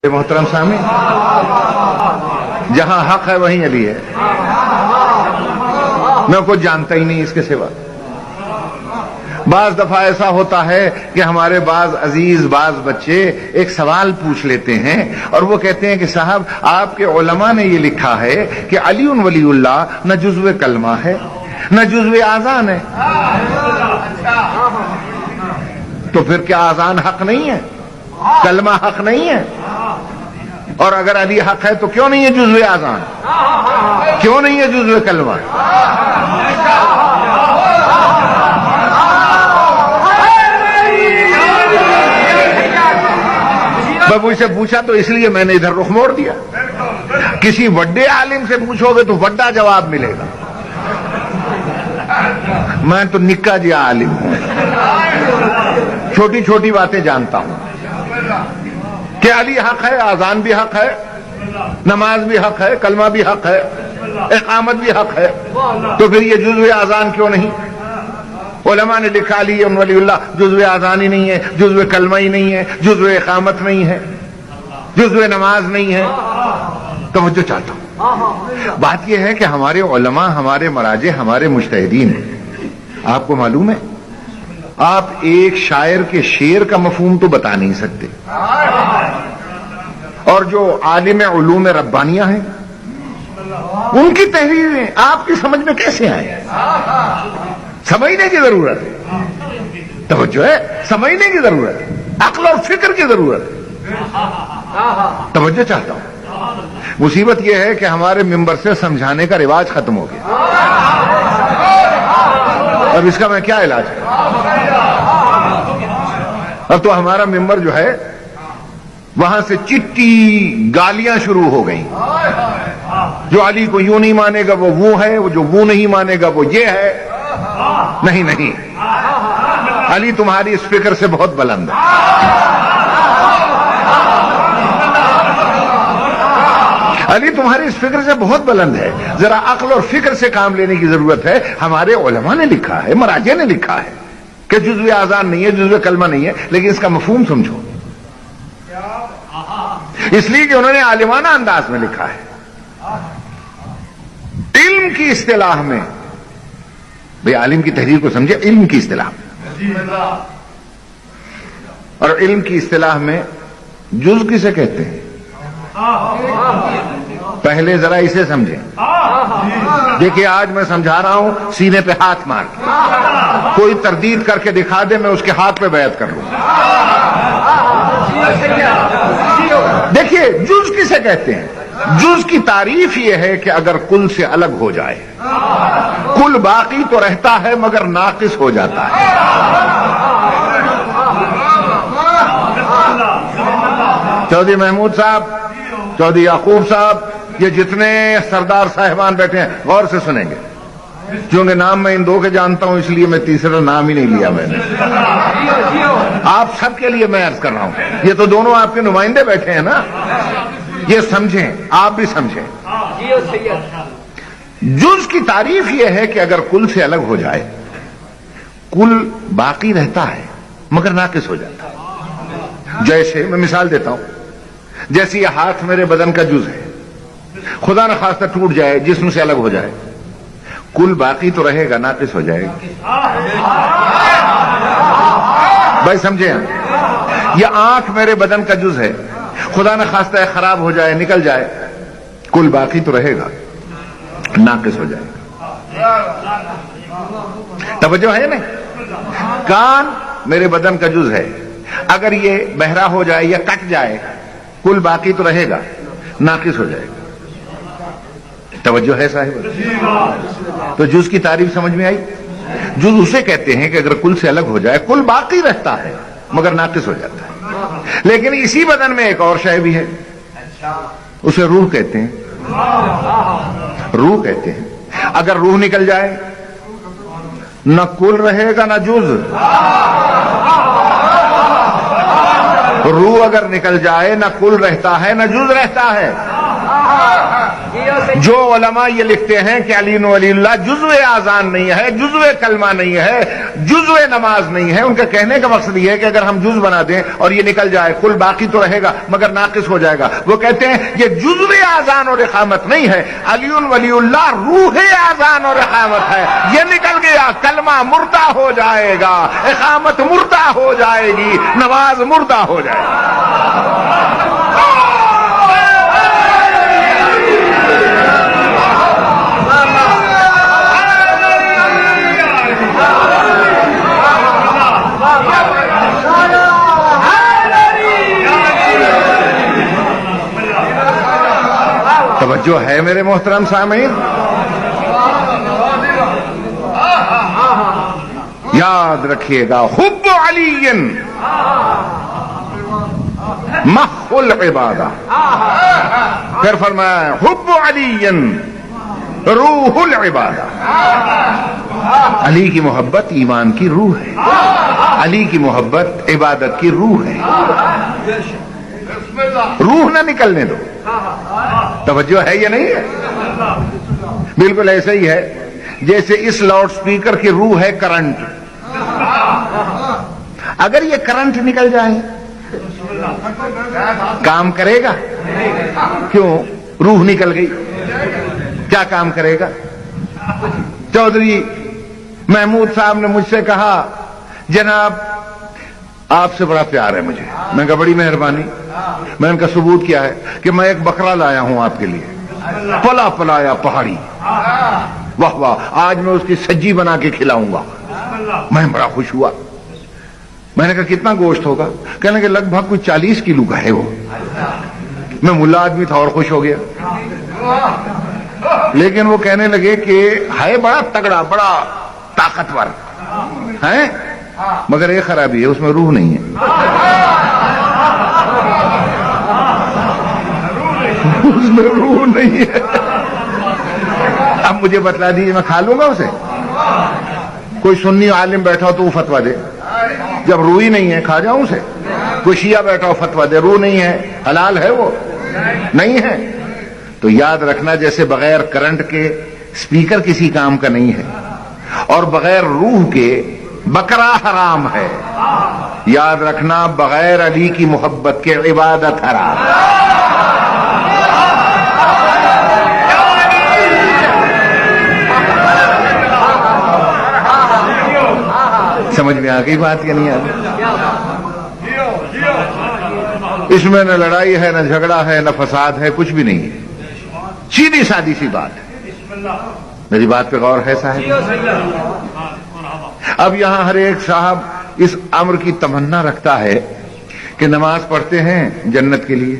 محترم سامع، جہاں حق ہے وہیں علی ہے. میں کچھ جانتا ہی نہیں اس کے سوا. بعض دفعہ ایسا ہوتا ہے کہ ہمارے بعض عزیز بعض بچے ایک سوال پوچھ لیتے ہیں اور وہ کہتے ہیں کہ صاحب آپ کے علماء نے یہ لکھا ہے کہ علی ولی اللہ نہ جزو کلمہ ہے نہ جزو آذان ہے، تو پھر کیا آذان حق نہیں ہے؟ کلمہ حق نہیں ہے؟ اور اگر علی حق ہے تو کیوں نہیں ہے جزو آذان؟ کیوں نہیں ہے جزو کلمہ؟ میں مجھ سے پوچھا تو اس لیے میں نے ادھر رخ موڑ دیا. کسی وڈے عالم سے پوچھو گے تو وڈا جواب ملے گا. میں تو نکا جی عالم ہوں، چھوٹی چھوٹی باتیں جانتا ہوں کہ علی حق ہے، آذان بھی حق ہے، نماز بھی حق ہے، کلمہ بھی حق ہے، اقامت بھی حق ہے، تو پھر یہ جزو آذان کیوں نہیں؟ علماء نے لکھا علی ولی اللہ جزو آذان ہی نہیں ہے، جزو کلمہ ہی نہیں ہے، جزو اقامت نہیں ہے، جزو نماز نہیں ہے. توجہ چاہتا ہوں. بات یہ ہے کہ ہمارے علماء، ہمارے مراجع، ہمارے مجتہدین، آپ کو معلوم ہے آپ ایک شاعر کے شعر کا مفہوم تو بتا نہیں سکتے، اور جو عالم علوم ربانیہ ہیں ان کی تحریریں آپ کی سمجھ میں کیسے آئیں؟ سمجھنے کی ضرورت ہے. توجہ ہے، سمجھنے کی ضرورت ہے، عقل اور فکر کی ضرورت ہے. توجہ چاہتا ہوں. مصیبت یہ ہے کہ ہمارے ممبر سے سمجھانے کا رواج ختم ہو گیا. اب اس کا میں کیا علاج کروں؟ اب تو ہمارا ممبر جو ہے وہاں سے چٹی گالیاں شروع ہو گئیں. جو علی کو یوں نہیں مانے گا وہ ہے، وہ جو وہ نہیں مانے گا وہ یہ ہے. نہیں نہیں، علی تمہاری اس فکر سے بہت بلند ہے. علی تمہاری اس فکر سے بہت بلند ہے. ذرا عقل اور فکر سے کام لینے کی ضرورت ہے. ہمارے علماء نے لکھا ہے، مراجع نے لکھا ہے کہ جزو آذان نہیں ہے، جزو کلمہ نہیں ہے، لیکن اس کا مفہوم سمجھو. اس لیے کہ انہوں نے عالمانہ انداز میں لکھا ہے. علم کی اصطلاح میں، بھئی عالم کی تحریر کو سمجھے، علم کی اصطلاح میں، اور علم کی اصطلاح میں جز کسے کہتے ہیں؟ پہلے ذرا اسے سمجھیں. دیکھیے آج میں سمجھا رہا ہوں سینے پہ ہاتھ مار کے، کوئی تردید کر کے دکھا دے میں اس کے ہاتھ پہ بیعت کر لوں. دیکھیے جز کسے کہتے ہیں؟ جز کی تعریف یہ ہے کہ اگر کل سے الگ ہو جائے. کل باقی تو رہتا ہے مگر ناقص ہو جاتا ہے. چودھری محمود صاحب، چودھری یعقوب صاحب، یہ جتنے سردار صاحبان بیٹھے ہیں غور سے سنیں گے. چونکہ نام میں ان دو کے جانتا ہوں اس لیے میں تیسرا نام ہی نہیں لیا میں نے. آپ سب کے لیے میں عرض کر رہا ہوں، یہ تو دونوں آپ کے نمائندے بیٹھے ہیں نا، یہ سمجھیں، آپ بھی سمجھیں. جز کی تعریف یہ ہے کہ اگر کل سے الگ ہو جائے، کل باقی رہتا ہے مگر ناقص ہو جاتا ہے. جیسے میں مثال دیتا ہوں، جیسے یہ ہاتھ میرے بدن کا جز ہے، خدا نہ خواستہ ٹوٹ جائے، جسم سے الگ ہو جائے، کل باقی تو رہے گا، ناقص ہو جائے گا. بھائی سمجھے؟ یہ آنکھ میرے بدن کا جز ہے، خدا نہ خواستہ خراب ہو جائے، نکل جائے، کل باقی تو رہے گا، ناقص ہو جائے گا. توجہ ہے نا؟ کان میرے بدن کا جز ہے، اگر یہ بہرا ہو جائے یا کٹ جائے، کل باقی تو رہے گا، ناقص ہو جائے گا. توجہ ہے صاحب؟ تو جز کی تعریف سمجھ میں آئی. جز اسے کہتے ہیں کہ اگر کل سے الگ ہو جائے، کل باقی رہتا ہے مگر ناقص ہو جاتا ہے. لیکن اسی بدن میں ایک اور شے بھی ہے، اسے روح کہتے ہیں. روح کہتے ہیں. اگر روح نکل جائے نہ کل رہے گا نہ جز. روح اگر نکل جائے نہ کل رہتا ہے نہ جز رہتا ہے. جو علماء یہ لکھتے ہیں کہ علی ولی اللہ جزو اذان نہیں ہے، جزو کلمہ نہیں ہے، جزو نماز نہیں ہے، ان کا کہنے کا مقصد یہ ہے کہ اگر ہم جز بنا دیں اور یہ نکل جائے کل باقی تو رہے گا مگر ناقص ہو جائے گا. وہ کہتے ہیں یہ جزو اذان اور اقامت نہیں ہے، علی ولی اللہ روح اذان اور اقامت ہے. یہ نکل گیا کلمہ مردہ ہو جائے گا، اقامت مردہ ہو جائے گی، نماز مردہ ہو جائے گی. توجہ ہے میرے محترم سامعین؟ یاد رکھیے گا حب علی مخ العبادہ. پھر فرمایا حب علی روح العبادہ. علی کی محبت ایمان کی روح ہے، علی کی محبت عبادت کی روح ہے. روح نہ نکلنے دو. توجہ ہے یا نہیں ہے؟ بالکل ایسا ہی ہے جیسے اس لاؤڈ سپیکر کی روح ہے کرنٹ. اگر یہ کرنٹ نکل جائے کام کرے گا؟ کیوں؟ روح نکل گئی. کیا کام کرے گا؟ چودھری محمود صاحب نے مجھ سے کہا جناب آپ سے بڑا پیار ہے مجھے. میں کہا بڑی مہربانی. میں نے کا ثبوت کیا ہے کہ میں ایک بکرا لایا ہوں آپ کے لیے، پلا پلایا پہاڑی. واہ واہ، آج میں اس کی سجی بنا کے کھلاؤں گا. میں بڑا خوش ہوا. میں نے کہا کتنا گوشت ہوگا؟ کہنے کہ لگ بھگ کوئی 40 کلو کا ہے. وہ میں ملا آدمی تھا اور خوش ہو گیا. لیکن وہ کہنے لگے کہ ہے بڑا تگڑا، بڑا طاقتور ہے، مگر ایک خرابی ہے، اس میں روح نہیں ہے. اس میں روح نہیں ہے. اب مجھے بتلا دیجیے میں کھا لوں گا اسے؟ کوئی سنی عالم بیٹھا ہو تو وہ فتوا دے، جب روح ہی نہیں ہے کھا جاؤں اسے. کوئی شیعہ بیٹھا ہو فتوا دے، روح نہیں ہے، حلال ہے وہ نہیں ہے. تو یاد رکھنا جیسے بغیر کرنٹ کے سپیکر کسی کام کا نہیں ہے اور بغیر روح کے بکرا حرام ہے، یاد رکھنا بغیر علی کی محبت کے عبادت حرام. سمجھ میں آ گئی بات یا نہیں آ گئی؟ اس میں نہ لڑائی ہے، نہ جھگڑا ہے، نہ فساد ہے، کچھ بھی نہیں ہے. سیدھی سادی سی بات ہے. میری بات پہ غور ہے صاحب؟ اب یہاں ہر ایک صاحب اس امر کی تمنا رکھتا ہے کہ نماز پڑھتے ہیں جنت کے لیے،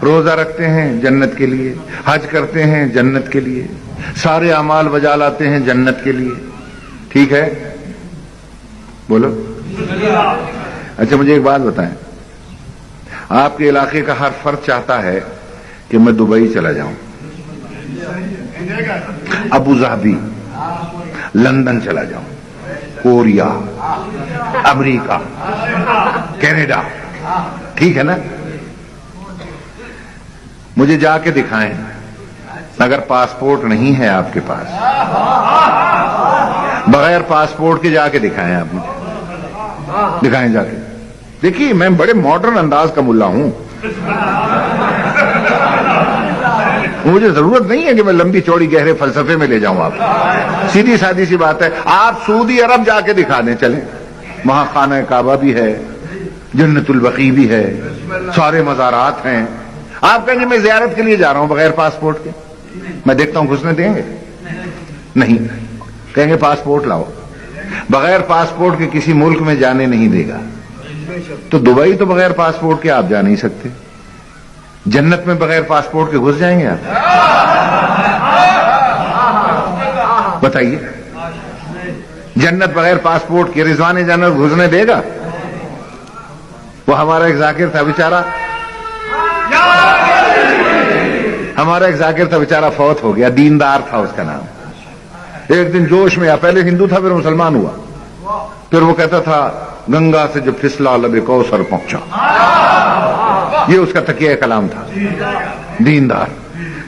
روزہ رکھتے ہیں جنت کے لیے، حج کرتے ہیں جنت کے لیے، سارے اعمال بجا لاتے ہیں جنت کے لیے. ٹھیک ہے، بولو. اچھا مجھے ایک بات بتائیں، آپ کے علاقے کا ہر فرد چاہتا ہے کہ میں دبئی چلا جاؤں، ابو ظہبی، لندن چلا جاؤں، کوریا، امریکہ، کینیڈا. ٹھیک ہے نا؟ مجھے جا کے دکھائیں. اگر پاسپورٹ نہیں ہے آپ کے پاس، بغیر پاسپورٹ کے جا کے دکھائیں. آپ مجھے دکھائیں جا کے. دیکھیے میں بڑے ماڈرن انداز کا ملا ہوں، مجھے ضرورت نہیں ہے کہ میں لمبی چوڑی گہرے فلسفے میں لے جاؤں. آپ سیدھی سادی سی بات ہے، آپ سعودی عرب جا کے دکھا دیں. چلیں، وہاں خانہ کعبہ بھی ہے، جنت البقیع بھی ہے، سارے مزارات ہیں. آپ کہیں گے میں زیارت کے لیے جا رہا ہوں بغیر پاسپورٹ کے، میں دیکھتا ہوں گھسنے دیں گے؟ نہیں. کہیں گے پاسپورٹ لاؤ. بغیر پاسپورٹ کے کسی ملک میں جانے نہیں دے گا. تو دبئی تو بغیر پاسپورٹ کے آپ جا نہیں سکتے. جنت میں بغیر پاسپورٹ کے گھس جائیں گے آپ؟ بتائیے، جنت بغیر پاسپورٹ کے رضوان جنت گھسنے دے گا؟ وہ ہمارا ایک ذاکر تھا بیچارہ، بیچارہ فوت ہو گیا. دیندار تھا اس کا نام. ایک دن جوش میں، پہلے ہندو تھا پھر مسلمان ہوا. پھر وہ کہتا تھا گنگا سے جو پھسلا لبے کوثر پہنچا. یہ اس کا تکیہ کلام تھا. دیندار.